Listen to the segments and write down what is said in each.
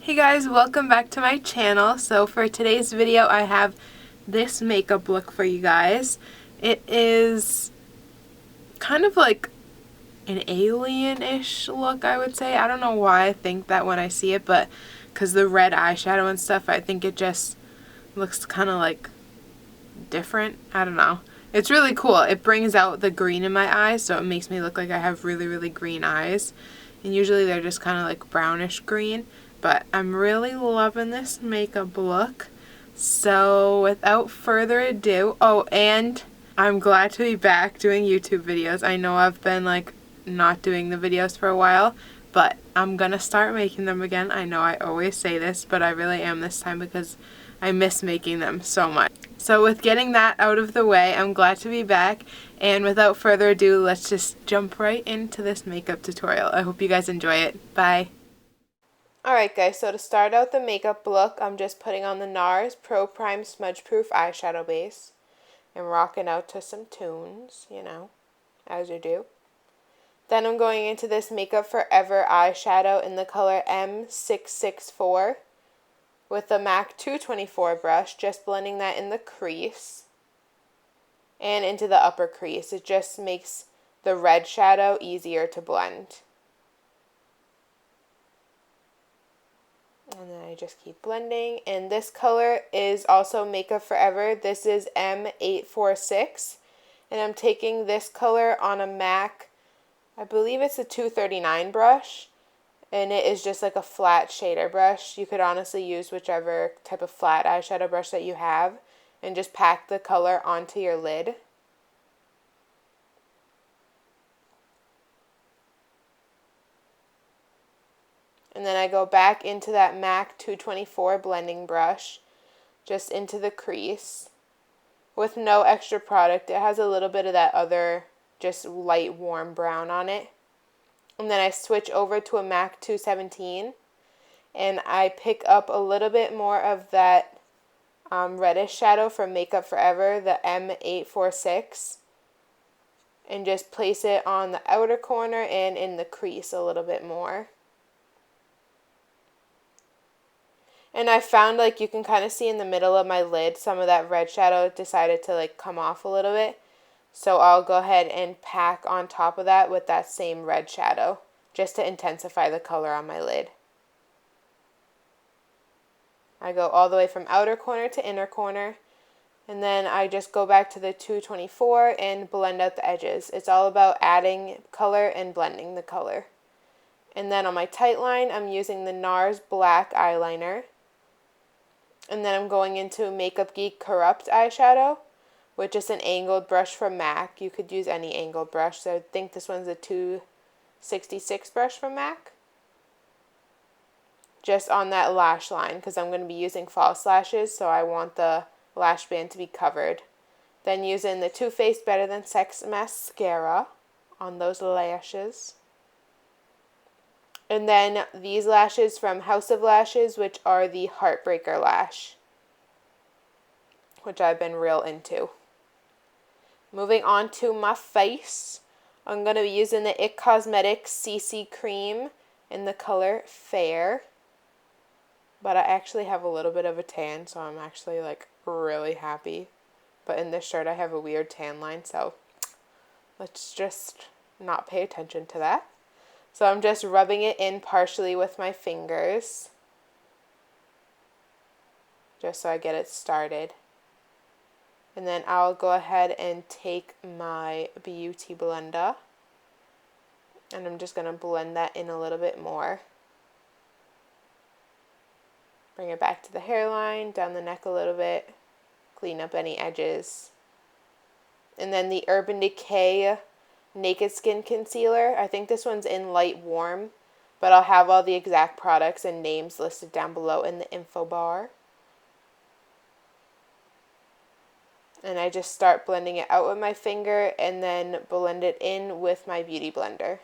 Hey guys, welcome back to my channel. So for today's video I have this makeup look for you guys. It is kind of like an alien-ish look, I would say. I don't know why I think that when I see it, but because the red eyeshadow and stuff, I think it just looks kind of like different. I don't know. It's really cool. It brings out the green in my eyes, so it makes me look like I have really, really green eyes. And usually they're just kind of like brownish green. But I'm really loving this makeup look. So without further ado, oh, and I'm glad to be back doing YouTube videos. I know I've been like not doing the videos for a while, but I'm gonna start making them again. I know I always say this, but I really am this time because I miss making them so much. So with getting that out of the way, I'm glad to be back, and without further ado, let's just jump right into this makeup tutorial. I hope you guys enjoy it. Bye! Alright guys, so to start out the makeup look, I'm just putting on the Nars Pro Prime Smudge Proof Eyeshadow Base and rocking out to some tunes, you know, as you do. Then I'm going into this Makeup Forever eyeshadow in the color M664 with the MAC 224 brush, just blending that in the crease and into the upper crease. It just makes the red shadow easier to blend. And then I just keep blending. And this color is also Makeup Forever. This is M846. And I'm taking this color on a MAC, I believe it's a 239 brush. And it is just like a flat shader brush. You could honestly use whichever type of flat eyeshadow brush that you have. And just pack the color onto your lid. And then I go back into that MAC 224 blending brush, just into the crease, with no extra product. It has a little bit of that other just light warm brown on it. And then I switch over to a MAC 217, and I pick up a little bit more of that reddish shadow from Makeup Forever, the M846, and just place it on the outer corner and in the crease a little bit more. And I found like you can kind of see in the middle of my lid some of that red shadow decided to like come off a little bit. So I'll go ahead and pack on top of that with that same red shadow just to intensify the color on my lid. I go all the way from outer corner to inner corner, and then I just go back to the 224 and blend out the edges. It's all about adding color and blending the color. And then on my tight line, I'm using the Nars black eyeliner. And then I'm going into Makeup Geek Corrupt eyeshadow, which is an angled brush from MAC. You could use any angled brush. So I think this one's a 266 brush from MAC. Just on that lash line, because I'm going to be using false lashes, so I want the lash band to be covered. Then using the Too Faced Better Than Sex mascara on those lashes. And then these lashes from House of Lashes, which are the Heartbreaker lash, which I've been real into. Moving on to my face, I'm going to be using the IT Cosmetics CC Cream in the color Fair. But I actually have a little bit of a tan, so I'm actually like really happy. But in this shirt I have a weird tan line, so let's just not pay attention to that. So I'm just rubbing it in partially with my fingers, just so I get it started. And then I'll go ahead and take my beauty blender, and I'm just going to blend that in a little bit more. Bring it back to the hairline, down the neck a little bit, clean up any edges. And then the Urban Decay Naked Skin Concealer. I think this one's in light warm, but I'll have all the exact products and names listed down below in the info bar. And I just start blending it out with my finger and then blend it in with my beauty blender.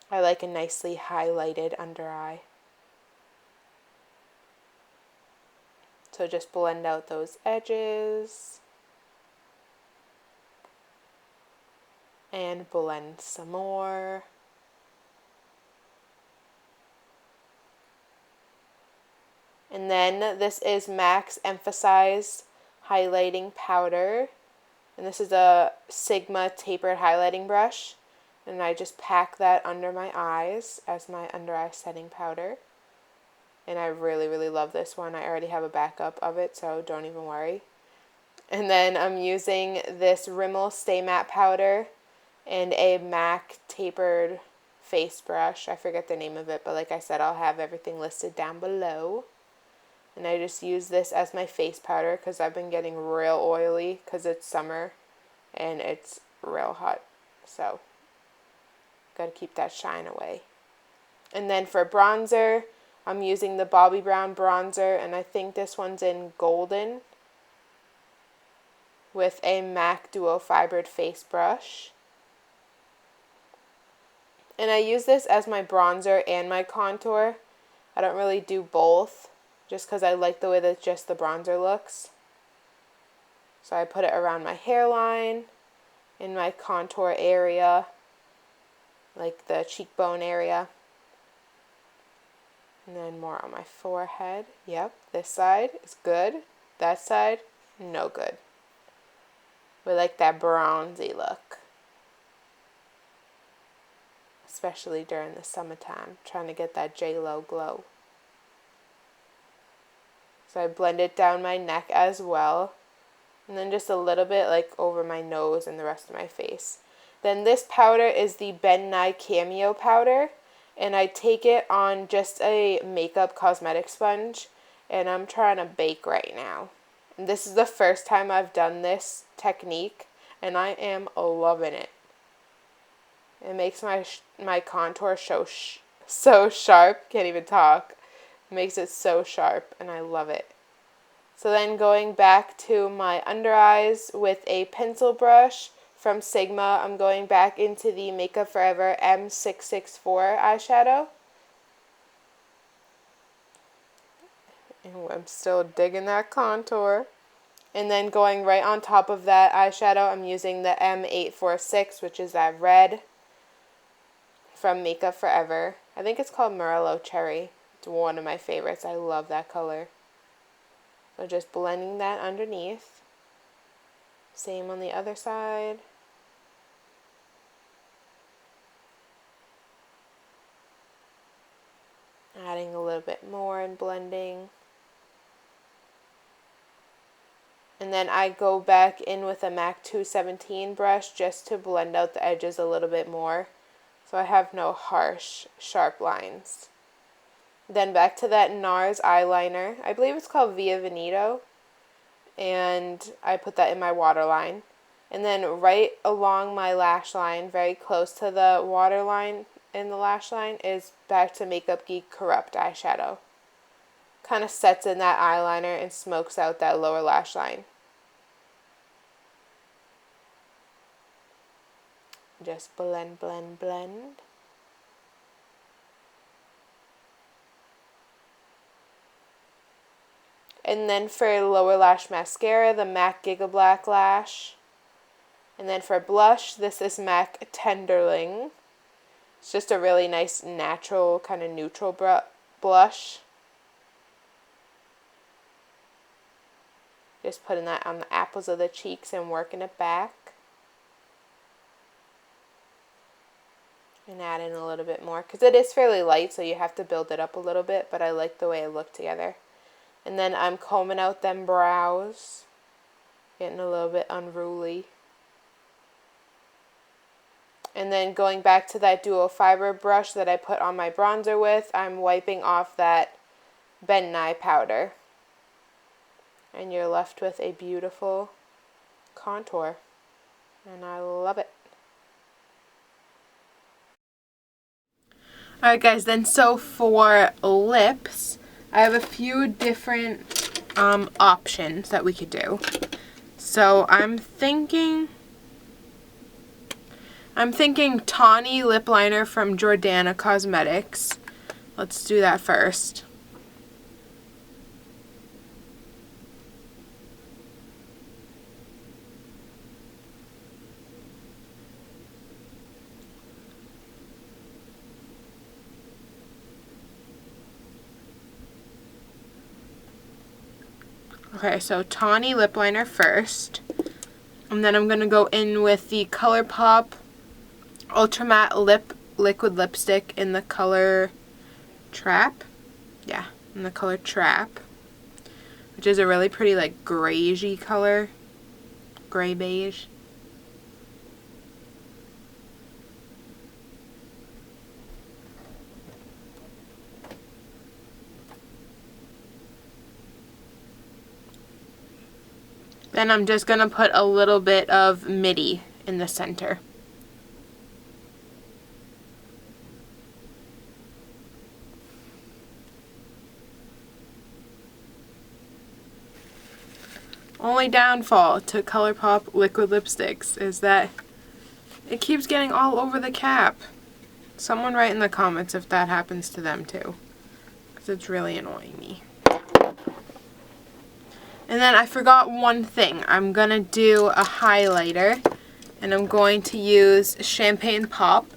I like a nicely highlighted under eye. So just blend out those edges. And blend some more. And then this is Maxx Emphasize Highlighting Powder. And this is a Sigma tapered highlighting brush. And I just pack that under my eyes as my under eye setting powder. And I really, really love this one. I already have a backup of it, so don't even worry. And then I'm using this Rimmel Stay Matte powder and a MAC tapered face brush. I forget the name of it, but like I said, I'll have everything listed down below. And I just use this as my face powder because I've been getting real oily because it's summer and it's real hot. So, gotta keep that shine away. And then for bronzer, I'm using the Bobbi Brown bronzer, and I think this one's in golden, with a MAC Duo Fibered face brush. And I use this as my bronzer and my contour. I don't really do both, just because I like the way that just the bronzer looks. So I put it around my hairline, in my contour area, like the cheekbone area. And then more on my forehead. Yep, this side is good. That side, no good. We like that bronzy look. Especially during the summertime, trying to get that J-Lo glow. So I blend it down my neck as well. And then just a little bit like over my nose and the rest of my face. Then this powder is the Nye Cameo powder. And I take it on just a makeup cosmetic sponge. And I'm trying to bake right now. And this is the first time I've done this technique. And I am loving it. It makes my contour so sharp. Can't even talk. It makes it so sharp. And I love it. So then going back to my under eyes with a pencil brush from Sigma, I'm going back into the Makeup Forever M664 eyeshadow. And I'm still digging that contour. And then going right on top of that eyeshadow, I'm using the M846, which is that red from Makeup Forever. I think it's called Morello Cherry. It's one of my favorites. I love that color. So just blending that underneath. Same on the other side. Adding a little bit more and blending. And then I go back in with a MAC 217 brush just to blend out the edges a little bit more. So I have no harsh, sharp lines. Then back to that Nars eyeliner. I believe it's called Via Veneto. And I put that in my waterline. And then right along my lash line, very close to the waterline in the lash line, is back to Makeup Geek Corrupt eyeshadow. Kind of sets in that eyeliner and smokes out that lower lash line. Just blend, blend, blend. And then for lower lash mascara, the MAC Giga Black Lash. And then for blush, this is MAC Tenderling. It's just a really nice, natural, kind of neutral blush. Just putting that on the apples of the cheeks and working it back. And add in a little bit more, because it is fairly light, so you have to build it up a little bit, but I like the way it looked together. And then I'm combing out them brows, getting a little bit unruly. And then going back to that duo fiber brush that I put on my bronzer with, I'm wiping off that Nye powder. And you're left with a beautiful contour. And I love it. Alright guys, then so for lips, I have a few different options that we could do. So I'm thinking tawny lip liner from Jordana Cosmetics. Let's do that first. Okay, so tawny lip liner first. And then I'm going to go in with the ColourPop Ultra Matte Liquid Lipstick in the color Trap. Yeah, in the color Trap. Which is a really pretty, like, greyish-y color. Gray beige. Then I'm just going to put a little bit of Midi in the center. Only downfall to ColourPop liquid lipsticks is that it keeps getting all over the cap. Someone write in the comments if that happens to them too, because it's really annoying me. And then I forgot one thing. I'm going to do a highlighter, and I'm going to use Champagne Pop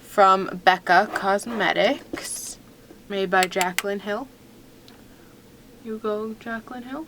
from Becca Cosmetics, made by Jaclyn Hill. You go, Jaclyn Hill.